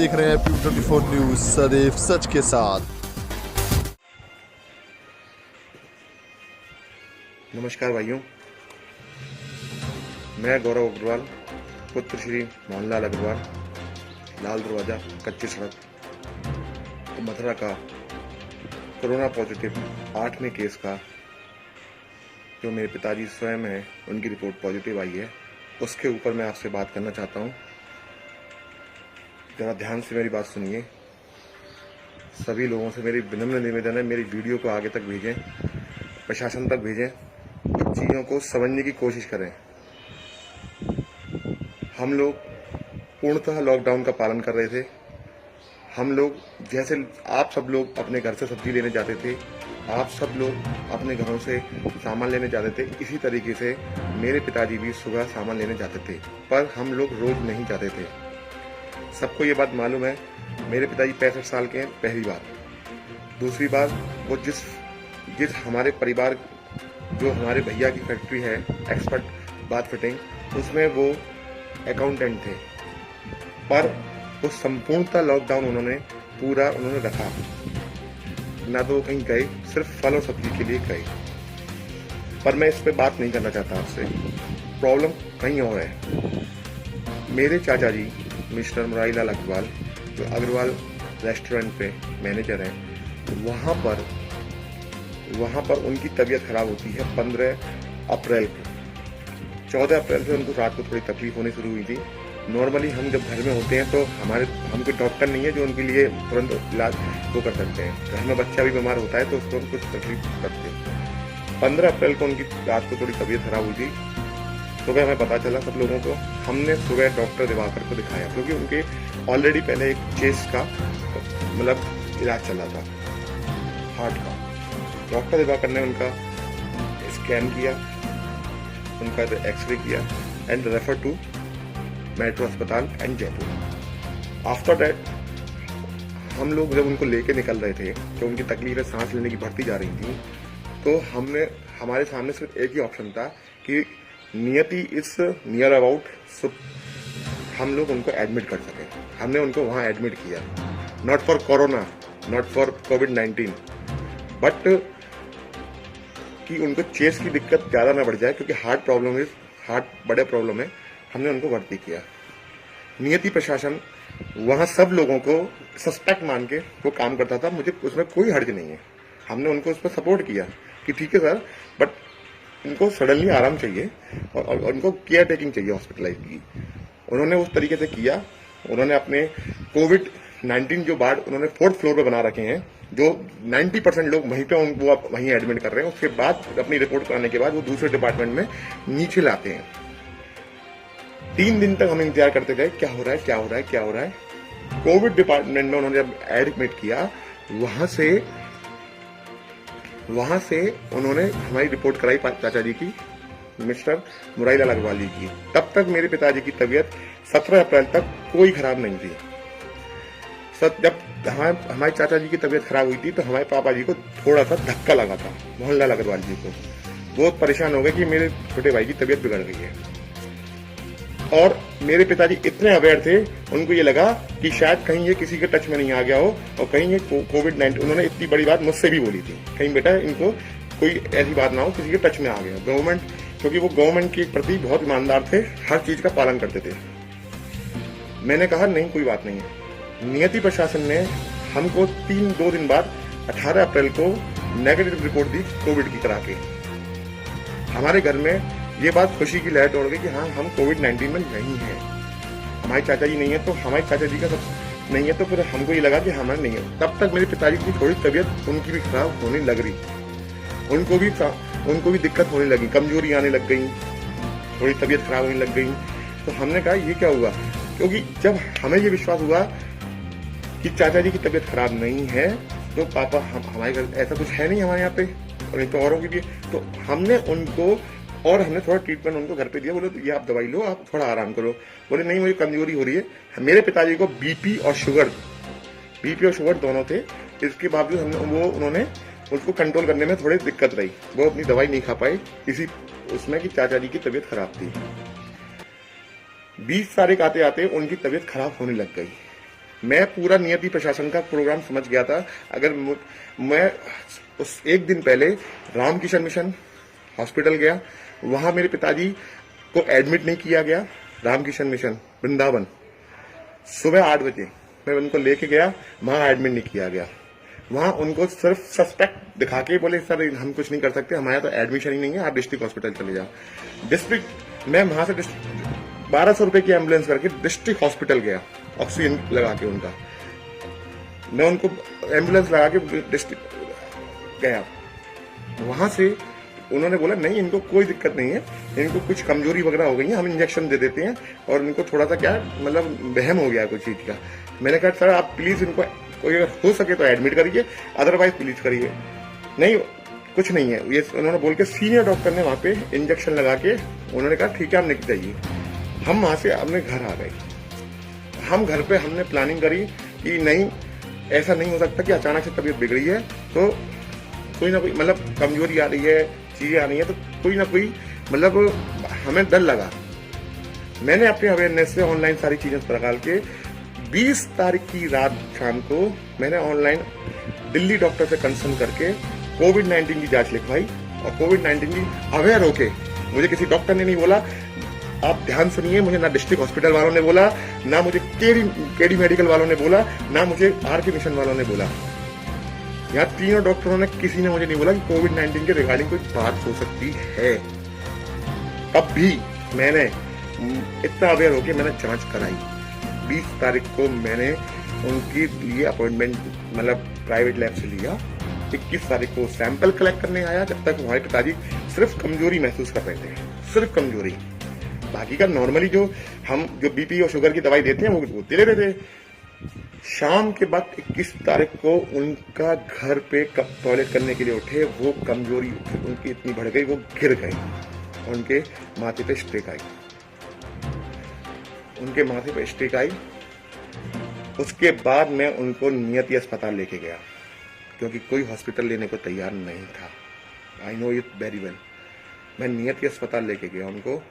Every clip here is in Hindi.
देख रहे हैं P24 न्यूज, सदैव सच के साथ। नमस्कार भाइयों, मैं गौरव अग्रवाल, पुत्र श्री मोहनलाल अग्रवाल, लाल दरवाजा, कच्ची सड़क, मथुरा का कोरोना पॉजिटिव 8वें केस का जो मेरे पिताजी स्वयं हैं, उनकी रिपोर्ट पॉजिटिव आई है, उसके ऊपर मैं आपसे बात करना चाहता हूँ। जरा ध्यान से मेरी बात सुनिए। सभी लोगों से मेरी विनम्र निवेदन है, मेरी वीडियो को आगे तक भेजें, प्रशासन तक भेजें, चीज़ों को समझने की कोशिश करें। हम लोग पूर्णतः लॉकडाउन का पालन कर रहे थे। हम लोग जैसे आप सब लोग अपने घर से सब्जी लेने जाते थे, आप सब लोग अपने घरों से सामान लेने जाते थे, इसी तरीके से मेरे पिताजी भी सुबह सामान लेने जाते थे, पर हम लोग रोज नहीं जाते थे। सबको ये बात मालूम है, मेरे पिताजी 65 साल के हैं, पहली बात। दूसरी बात, वो जिस हमारे परिवार, जो हमारे भैया की फैक्ट्री है एक्सपर्ट बाथ फिटिंग, उसमें वो अकाउंटेंट थे, पर वो संपूर्णतः लॉकडाउन उन्होंने रखा। ना तो कहीं गए, सिर्फ फल और सब्जी के लिए गए। पर मैं इस पे बात नहीं करना चाहता आपसे, प्रॉब्लम कहीं और है। मेरे चाचा जी मिस्टर मुरारीलाल अग्रवाल, जो अग्रवाल रेस्टोरेंट पे मैनेजर हैं, वहाँ पर उनकी तबीयत खराब होती है 15 अप्रैल को। 14 अप्रैल से उनको रात को थोड़ी तकलीफ होनी शुरू हुई थी। नॉर्मली हम जब घर में होते हैं तो हम कोई डॉक्टर नहीं है जो उनके लिए तुरंत इलाज वो कर सकते हैं। घर में बच्चा भी बीमार होता है तो उसको कुछ तकलीफ करते हैं। 15 अप्रैल को उनकी रात को थोड़ी तबीयत खराब हुई थी। सुबह हमें पता चला सब लोगों को, हमने सुबह डॉक्टर दिवाकर को दिखाया, क्योंकि उनके ऑलरेडी पहले एक चेस्ट का मतलब इलाज चला था, हार्ट का। डॉक्टर दिवाकर ने उनका स्कैन किया, उनका एक्सरे किया एंड रेफर टू मेट्रो अस्पताल एंड जयपुर। आफ्टर दैट हम लोग जब उनको लेके निकल रहे थे, तो उनकी तकलीफें सांस लेने की बढ़ती जा रही थी, तो हमारे सामने सिर्फ एक ही ऑप्शन था कि नियति इज नियर अबाउट, सो हम लोग उनको एडमिट कर सकें। हमने उनको वहां एडमिट किया, not for corona, not for covid, but कि उनको चेस्ट की दिक्कत ज्यादा ना बढ़ जाए, क्योंकि हार्ट बड़े प्रॉब्लम है। हमने उनको भर्ती किया। नियति प्रशासन वहां सब लोगों को सस्पेक्ट मान के वो काम करता था, मुझे उसमें कोई हर्ज नहीं है। हमने उनको उस पर सपोर्ट किया कि ठीक है सर, बट उनको सडनली आराम चाहिए और उनको केयर टेकिंग चाहिए हॉस्पिटलाइज की। उन्होंने उस तरीके से किया। उन्होंने अपने कोविड-19 जो वार्ड उन्होंने 4th फ्लोर पे बना रखे हैं, जो 90% लोग वहीं पे वो वहीं एडमिट कर रहे हैं। उसके बाद अपनी रिपोर्ट कराने के बाद वो दूसरे डिपार्टमेंट में नीचे लाते हैं। 3 दिन तक हम इंतजार करते गए, क्या हो रहा है। कोविड डिपार्टमेंट में उन्होंने जब एडमिट किया, वहां से उन्होंने हमारी रिपोर्ट कराई चाचा जी की, मिस्टर मुरारीलाल अग्रवाल जी की। तब तक मेरे पिताजी की तबीयत 17 अप्रैल तक कोई खराब नहीं थी। जब हमारे चाचा जी की तबीयत खराब हुई थी, तो हमारे पापा जी को थोड़ा सा धक्का लगा था, मोहनलाल अग्रवाल जी को। बहुत परेशान हो गए कि मेरे छोटे भाई की तबीयत बिगड़ गई है। और मेरे पिताजी इतने अवेयर थे, उनको ये लगा कि शायद कहीं ये किसी के टच में नहीं आ गया हो, और कहीं ये कोविड-19, उन्होंने इतनी बड़ी बात मुझसे भी बोली थी, कहीं बेटा इनको कोई ऐसी बात ना हो किसी के टच में आ गया। गवर्नमेंट, क्योंकि वो गवर्नमेंट के प्रति बहुत ईमानदार थे, हर चीज का पालन करते थे। मैंने कहा नहीं, कोई बात नहीं है। नियति प्रशासन ने हमको 2 दिन बाद 18 अप्रैल को नेगेटिव रिपोर्ट दी कोविड की करा के। हमारे घर में ये बात खुशी की लहर दौड़ गई कि हाँ, हम कोविड-19 में नहीं है। हमारे चाचा जी नहीं है, तो हमारे चाचा जी का सब नहीं है, तो फिर हमको ये लगा कि हमारे नहीं है। तब तक मेरे पिताजी की थोड़ी तबीयत उनकी भी खराब होने लग रही, उनको भी दिक्कत होने लगी, कमजोरी आने लग गई, थोड़ी तबीयत खराब होने लग गई। तो हमने कहा ये क्या हुआ, क्योंकि जब हमें ये विश्वास हुआ कि चाचा जी की तबीयत खराब नहीं है, तो पापा हमारे घर ऐसा कुछ है नहीं हमारे यहाँ पे, और नहीं तो औरों की भी, तो हमने थोड़ा ट्रीटमेंट उनको घर पे दिया। बोले ये आप दवाई लो, आप थोड़ा आराम करो। बोले नहीं, मुझे कमजोरी हो रही है। मेरे पिताजी को बीपी और शुगर दोनों थे। इसके बावजूद उन्होंने उसको कंट्रोल करने में थोड़ी दिक्कत रही, वो अपनी दवाई नहीं खा पाए, इसी उसमें कि चाचा जी की तबीयत खराब थी। 20 तारीख आते आते उनकी तबीयत खराब होने लग गई। मैं पूरा नियति प्रशासन का प्रोग्राम समझ गया था। अगर मैं उस एक दिन पहले रामकिशन मिशन हॉस्पिटल गया, वहां मेरे पिताजी को एडमिट नहीं किया गया। रामकिशन मिशन वृंदावन सुबह 8 बजे मैं उनको लेके गया, वहां एडमिट नहीं किया गया। वहां उनको सिर्फ सस्पेक्ट दिखा के बोले सर हम कुछ नहीं कर सकते, हमारे तो एडमिशन ही नहीं है, आप डिस्ट्रिक्ट हॉस्पिटल चले जाओ। डिस्ट्रिक्ट मैं वहां से 1200 रुपए की एम्बुलेंस करके डिस्ट्रिक्ट हॉस्पिटल गया, ऑक्सीजन लगा के उनका, मैं उनको एम्बुलेंस लगा के डिस्ट्रिक्ट गया। वहां से उन्होंने बोला नहीं इनको कोई दिक्कत नहीं है, इनको कुछ कमजोरी वगैरह हो गई है, हम इंजेक्शन दे देते हैं और इनको थोड़ा सा क्या मतलब वहम हो गया कुछ चीज का। मैंने कहा सर आप प्लीज इनको कोई अगर हो सके तो एडमिट करिए, अदरवाइज प्लीज करिए। नहीं कुछ नहीं है ये उन्होंने बोल के सीनियर डॉक्टर ने वहां पे इंजेक्शन लगा के उन्होंने कहा ठीक है आप निकल जाइए। हम वहां से अपने घर आ गए। हम घर पे हमने प्लानिंग करी कि नहीं ऐसा नहीं हो सकता कि अचानक से तबीयत बिगड़ी है तो कोई ना कोई मतलब कमजोरी आ रही है, चीजें आ रही है, तो कोई ना कोई मतलब हमें डर लगा। मैंने अपने अवेयरनेस से ऑनलाइन सारी चीजें निकाल के 20 तारीख की रात शाम को मैंने ऑनलाइन दिल्ली डॉक्टर से कंसल्ट करके कोविड-19 की जांच लिखवाई और कोविड-19 की अवेयर होके, मुझे किसी डॉक्टर ने नहीं बोला, आप ध्यान सुनिए, मुझे ना डिस्ट्रिक्ट हॉस्पिटल वालों ने बोला, ना मुझे केडी मेडिकल वालों ने बोला, ना मुझे आरके मिशन वालों ने बोला। यहाँ तीनों डॉक्टरों ने किसी ने मुझे नहीं बोला कि कोविड-19 के रिगार्डिंग कोई बात हो सकती है। तब भी मैंने इतना अवेयर होकर मैंने जांच कराई। 20 तारीख को मैंने उनके लिए अपॉइंटमेंट मतलब प्राइवेट लैब से लिया। 21 तारीख को सैंपल कलेक्ट करने आया, जब तक हमारे पिताजी सिर्फ कमजोरी महसूस कर रहे थे, सिर्फ कमजोरी। बाकी का नॉर्मली जो हम जो बीपी और शुगर की दवाई देते हैं वो दे रहे थे। शाम के बाद 21 तारीख को उनका घर पे टॉयलेट करने के लिए उठे, वो कमजोरी उनकी इतनी बढ़ गई वो गिर गए, उनके माथे पे स्ट्रेक आई, उनके माथे पे स्ट्रेक आई। उसके बाद मैं उनको नियति अस्पताल लेके गया क्योंकि कोई हॉस्पिटल लेने को तैयार नहीं था। I know it very well. मैं नियति अस्पताल लेके गया उनको।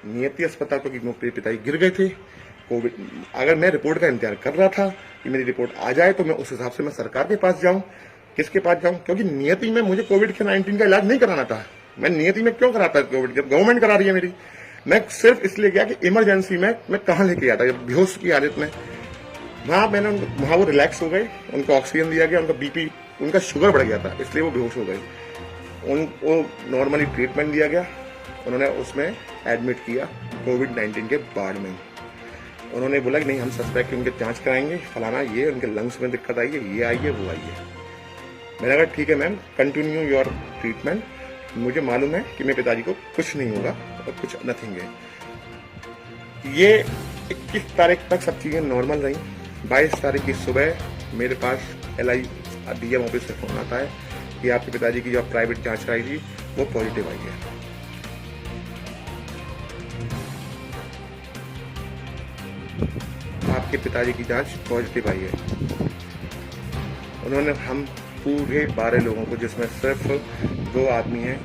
नियति अस्पताल क्योंकि मेरे पिताजी गिर गए थे कोविड, अगर मैं रिपोर्ट का इंतजार कर रहा था कि मेरी रिपोर्ट आ जाए तो मैं उस हिसाब से मैं सरकार के पास जाऊं, किसके पास जाऊं, क्योंकि नियति में मुझे कोविड-19 का इलाज नहीं कराना था। मैं नियति में क्यों कराता कोविड, जब गवर्नमेंट करा रही है मेरी। मैं सिर्फ इसलिए गया कि इमरजेंसी में मैं कहाँ लेके आता जब बेहोश की हालत में। मैंने वहां वो रिलैक्स हो गए, उनको ऑक्सीजन दिया गया, उनका बीपी उनका शुगर बढ़ गया था इसलिए वो बेहोश हो गए। उनको नॉर्मली ट्रीटमेंट दिया गया, उन्होंने उसमें एडमिट किया कोविड-19 के बाद में। उन्होंने बोला कि नहीं हम सस्पेक्ट उनके जांच कराएंगे, फलाना ये उनके लंग्स में दिक्कत आई है, ये आई है, वो आई है। मैंने कहा ठीक है मैम कंटिन्यू योर ट्रीटमेंट, मुझे मालूम है कि मेरे पिताजी को कुछ नहीं होगा और कुछ नथिंग है। ये 21 तारीख तक सब चीजें नॉर्मल रही। 22 तारीख की सुबह मेरे पास LI DM ऑफिस से फोन आता है कि आपके पिताजी की जो प्राइवेट जांच कराई थी वो पॉजिटिव आई है। आपके पिताजी की जांच पॉजिटिव आई है। उन्होंने हम पूरे 12 लोगों को, जिसमें सिर्फ 2 आदमी हैं,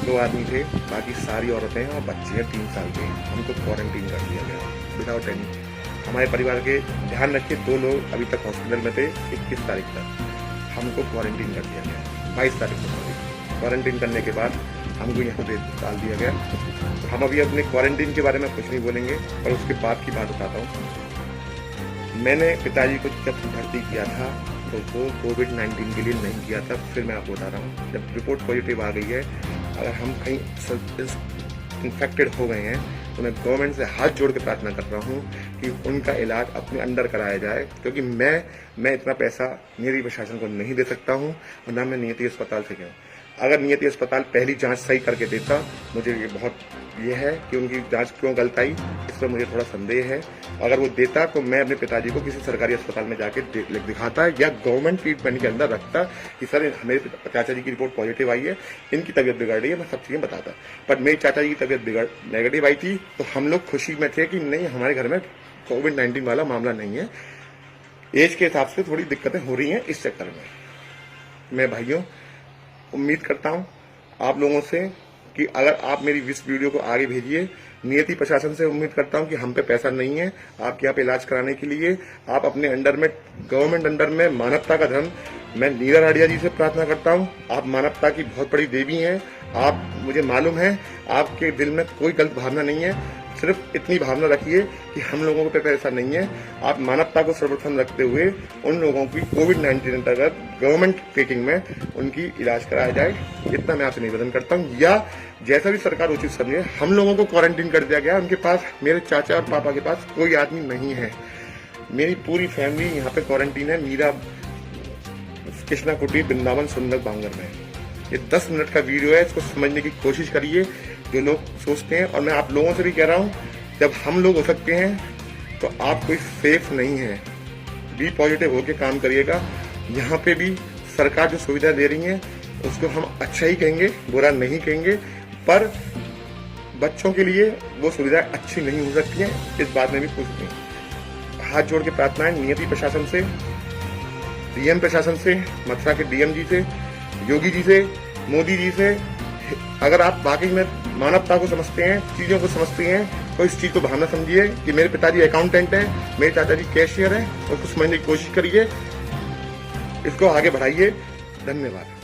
2 आदमी थे, बाकी सारी औरतें हैं और बच्चे हैं 3 साल के, हमको क्वारंटीन कर दिया गया विदाउट एनी। हमारे परिवार के ध्यान रखिए 2 लोग अभी तक हॉस्पिटल में थे। 21 तारीख तक हमको क्वारंटीन कर दिया गया, 22 तारीख को क्वारंटीन करने के बाद हमको यहाँ पे डाल दिया गया। हम अभी अपने क्वारंटीन के बारे में कुछ नहीं बोलेंगे, पर उसके बाद की बात बताता हूँ। मैंने पिताजी को जब भर्ती किया था तो वो कोविड-19 के लिए नहीं किया था। फिर मैं आपको बता रहा हूँ, जब रिपोर्ट पॉजिटिव आ गई है, अगर हम कहीं इन्फेक्टेड हो गए हैं तो मैं गवर्नमेंट से हाथ जोड़ के प्रार्थना कर रहा हूँ कि उनका इलाज अपने अंडर कराया जाए, क्योंकि मैं इतना पैसा नियति प्रशासन को नहीं दे सकता हूँ और ना मैं नियति अस्पताल से गया। अगर नियति अस्पताल पहली जांच सही करके देता, मुझे ये बहुत ये है कि उनकी जांच क्यों गलत आई, इस पर मुझे थोड़ा संदेह है। अगर वो देता तो मैं अपने पिताजी को किसी सरकारी अस्पताल में जाके दिखाता या गवर्नमेंट ट्रीटमेंट के अंदर रखता कि सर मेरे चाचा जी की रिपोर्ट पॉजिटिव आई है, इनकी तबीयत बिगड़ रही है, मैं सब चीजें बताता। बट मेरी चाचा जी की तबीयत नेगेटिव आई थी तो हम लोग खुशी में थे कि नहीं हमारे घर में कोविड-19 वाला मामला नहीं है। एज के हिसाब से थोड़ी दिक्कतें हो रही हैं, इस चक्कर में मैं भाइयों उम्मीद करता हूं आप लोगों से कि अगर आप मेरी इस वीडियो को आगे भेजिए। नियति प्रशासन से उम्मीद करता हूं कि हम पे पैसा नहीं है आपके यहाँ पे इलाज कराने के लिए। आप अपने अंडर में, गवर्नमेंट अंडर में मानवता का धर्म, मैं नीरज राडिया जी से प्रार्थना करता हूं। आप मानवता की बहुत बड़ी देवी हैं। आप, मुझे मालूम है आपके दिल में कोई गलत भावना नहीं है, सिर्फ इतनी भावना रखिए कि हम लोगों पे पैसा नहीं है। आप मानवता को सर्वप्रथम रखते हुए उन लोगों की कोविड-19 अंतर्गत गवर्नमेंट टेकिंग में उनकी इलाज कराया जाए, इतना मैं आपसे निवेदन करता हूँ। या जैसा भी सरकार उचित समझे, हम लोगों को क्वारंटीन कर दिया गया। उनके पास, मेरे चाचा और पापा के पास कोई आदमी नहीं है। मेरी पूरी फैमिली यहाँ पे क्वारंटीन है, मीरा कृष्णा कुटीर वृंदावन सुंदर बांगर में। ये 10 मिनट का वीडियो है, इसको समझने की कोशिश करिए जो लोग सोचते हैं। और मैं आप लोगों से भी कह रहा हूँ, जब हम लोग हो सकते हैं तो आप कोई सेफ नहीं है। बी पॉजिटिव होके काम करिएगा। यहाँ पे भी सरकार जो सुविधा दे रही है उसको हम अच्छा ही कहेंगे, बुरा नहीं कहेंगे, पर बच्चों के लिए वो सुविधा अच्छी नहीं हो सकती है, इस बात में भी कुछ नहीं। हाथ जोड़ के प्रार्थना है नियति प्रशासन से, डीएम प्रशासन से, मथुरा के डीएम जी से, योगी जी से, मोदी जी से। अगर आप वाकई में मानवता को समझते हैं, चीजों को समझते हैं, तो इस चीज को भावना समझिए कि मेरे पिताजी अकाउंटेंट हैं, मेरे चाचा जी कैशियर हैं, उसको समझने की कोशिश करिए, इसको आगे बढ़ाइए। धन्यवाद।